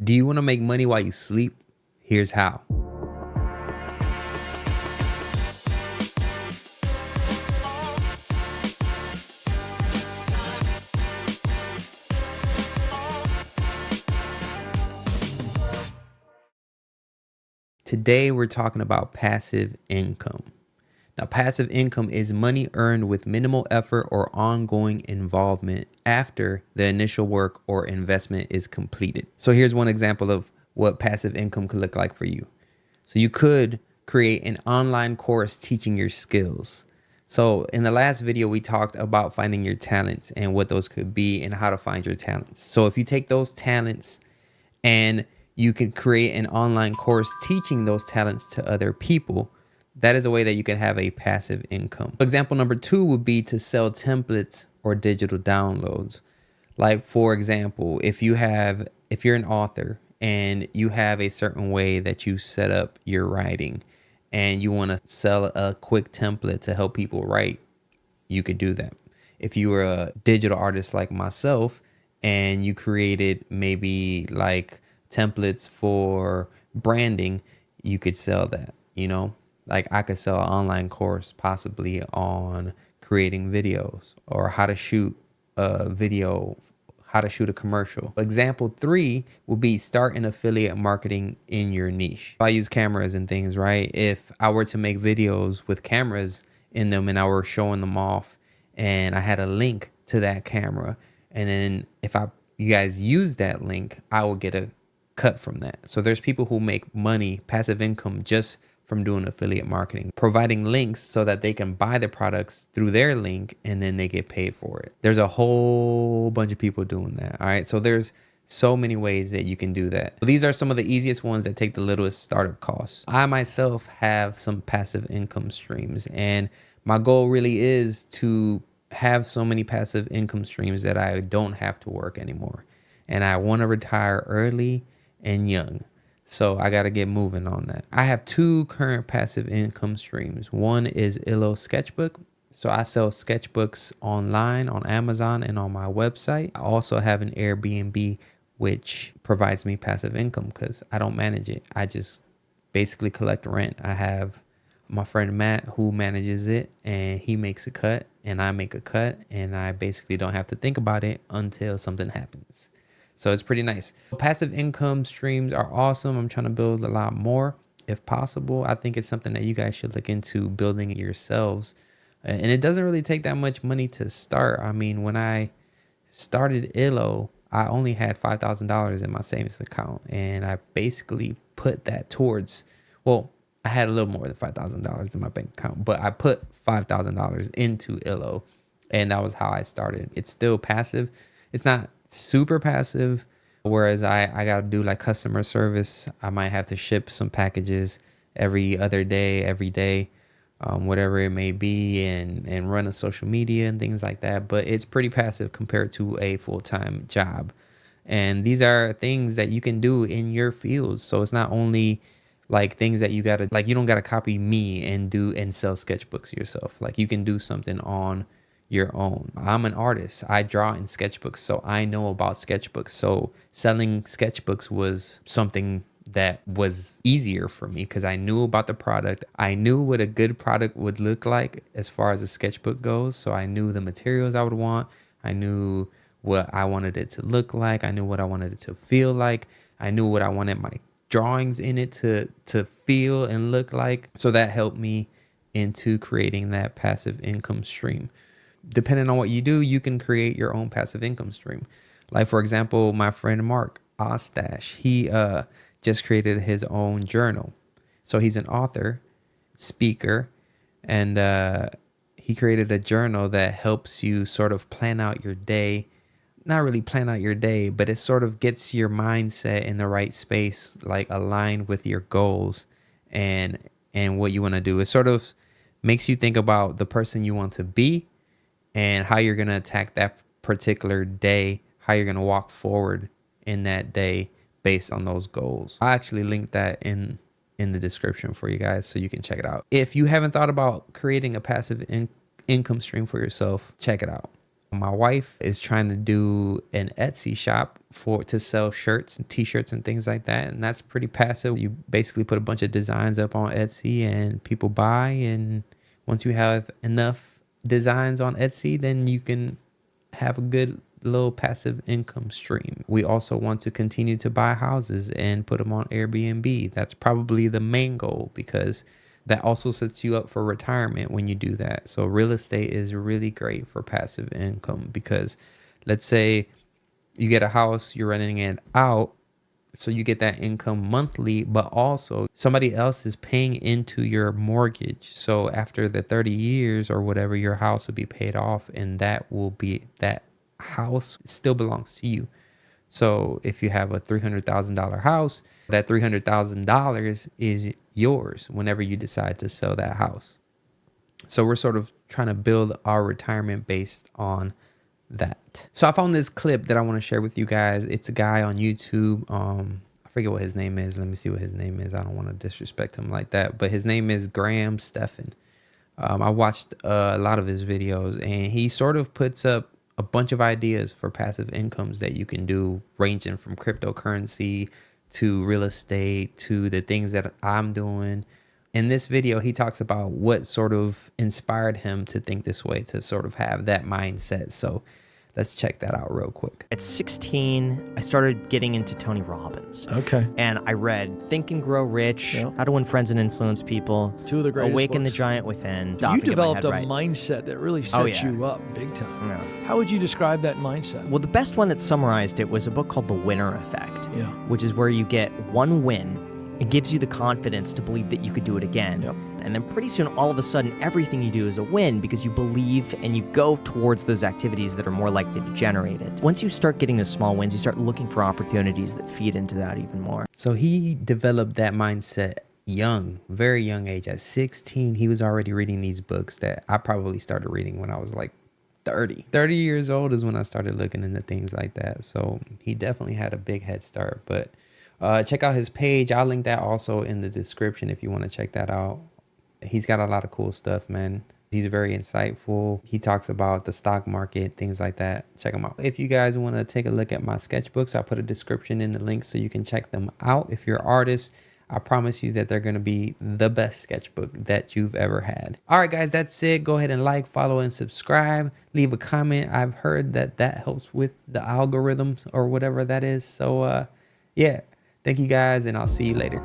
Do you want to make money while you sleep? Here's how. Today, we're talking about passive income. Now, passive income is money earned with minimal effort or ongoing involvement after the initial work or investment is completed. So here's one example of what passive income could look like for you. So you could create an online course teaching your skills. So in the last video, we talked about finding your talents and what those could be and how to find your talents. So if you take those talents and you can create an online course teaching those talents to other people, that is a way that you can have a passive income. Example number 2 would be to sell templates or digital downloads. Like, for example, if you're an author and you have a certain way that you set up your writing and you want to sell a quick template to help people write, you could do that. If you were a digital artist like myself and you created maybe like templates for branding, you could sell that, Like I could sell an online course possibly on creating videos or how to shoot a video, how to shoot a commercial. Example 3 would be start an affiliate marketing in your niche. I use cameras and things, right? If I were to make videos with cameras in them and I were showing them off and I had a link to that camera, and then if you guys use that link, I will get a cut from that. So there's people who make money, passive income, just from doing affiliate marketing, providing links so that they can buy the products through their link and then they get paid for it. There's a whole bunch of people doing that. All right. So there's so many ways that you can do that. These are some of the easiest ones that take the littlest startup costs. I myself have some passive income streams, and my goal really is to have so many passive income streams that I don't have to work anymore. And I want to retire early and young. So I got to get moving on that. I have 2 current passive income streams. One is illo sketchbook. So I sell sketchbooks online on Amazon and on my website. I also have an Airbnb, which provides me passive income because I don't manage it. I just basically collect rent. I have my friend Matt who manages it, and he makes a cut and I make a cut, and I basically don't have to think about it until something happens. So it's pretty nice. Passive income streams are awesome. I'm trying to build a lot more if possible. I think it's something that you guys should look into building it yourselves. And it doesn't really take that much money to start. I mean, when I started illo, I only had $5,000 in my savings account, and I basically put that towards, well, I had a little more than $5,000 in my bank account, but I put $5,000 into illo, and that was how I started. It's still passive. It's not super passive, whereas I got to do like customer service. I might have to ship some packages every other day, every day, whatever it may be, and run a social media and things like that. But it's pretty passive compared to a full-time job. And these are things that you can do in your field. So it's not only like things that you gotta, like, you don't gotta copy me and do and sell sketchbooks yourself. Like, you can do something on your own. I'm an artist. I draw in sketchbooks, so I know about sketchbooks. So selling sketchbooks was something that was easier for me because I knew about the product. I knew what a good product would look like as far as a sketchbook goes. So I knew the materials I would want. I knew what I wanted it to look like. I knew what I wanted it to feel like. I knew what I wanted my drawings in it to feel and look like. So that helped me into creating that passive income stream. Depending on what you do, you can create your own passive income stream. Like, for example, my friend Mark Ostash, he just created his own journal. So he's an author, speaker, and he created a journal that helps you sort of plan out your day. Not really plan out your day, but it sort of gets your mindset in the right space, like aligned with your goals and what you want to do. It sort of makes you think about the person you want to be and how you're going to attack that particular day, how you're going to walk forward in that day based on those goals. I actually linked that in the description for you guys so you can check it out. If you haven't thought about creating a passive income stream for yourself, check it out. My wife is trying to do an Etsy shop to sell shirts and t-shirts and things like that. And that's pretty passive. You basically put a bunch of designs up on Etsy and people buy. And once you have enough designs on Etsy, then you can have a good little passive income stream. We also want to continue to buy houses and put them on Airbnb. That's probably the main goal, because that also sets you up for retirement when you do that. So real estate is really great for passive income, because let's say you get a house, you're renting it out, so you get that income monthly, but also somebody else is paying into your mortgage. So after the 30 years or whatever, your house will be paid off, and that house still belongs to you. So if you have a $300,000 house, that $300,000 is yours whenever you decide to sell that house. So we're sort of trying to build our retirement based on that. So I found this clip that I want to share with you guys. It's a guy on YouTube. I forget what his name is. Let me see what his name is. I don't want to disrespect him like that, but his name is Graham Stephan. I watched a lot of his videos, and he sort of puts up a bunch of ideas for passive incomes that you can do, ranging from cryptocurrency to real estate to the things that I'm doing. In this video, he talks about what sort of inspired him to think this way, to sort of have that mindset. So let's check that out real quick. At 16, I started getting into Tony Robbins. Okay. And I read Think and Grow Rich, How to Win Friends and Influence People, Two of the greatest Awaken books. the Giant Within. You developed a mindset that really set you up big time. Yeah. How would you describe that mindset? Well, the best one that summarized it was a book called The Winner Effect, Yeah. which is where you get one win. It gives you the confidence to believe that you could do it again. Yep. And then pretty soon, all of a sudden, everything you do is a win, because you believe and you go towards those activities that are more likely to generate it. Once you start getting the small wins, you start looking for opportunities that feed into that even more. So he developed that mindset young, very young age. At 16, he was already reading these books that I probably started reading when I was like 30. 30 years old is when I started looking into things like that. So he definitely had a big head start. But check out his page. I'll link that also in the description if you want to check that out. He's got a lot of cool stuff, man. He's very insightful. He talks about the stock market, things like that. Check him out. If you guys want to take a look at my sketchbooks, I'll put a description in the link so you can check them out. If you're artists, I promise you that they're going to be the best sketchbook that you've ever had. All right, guys, that's it. Go ahead and like, follow, and subscribe. Leave a comment. I've heard that helps with the algorithms or whatever that is. So, yeah. Thank you guys, and I'll see you later.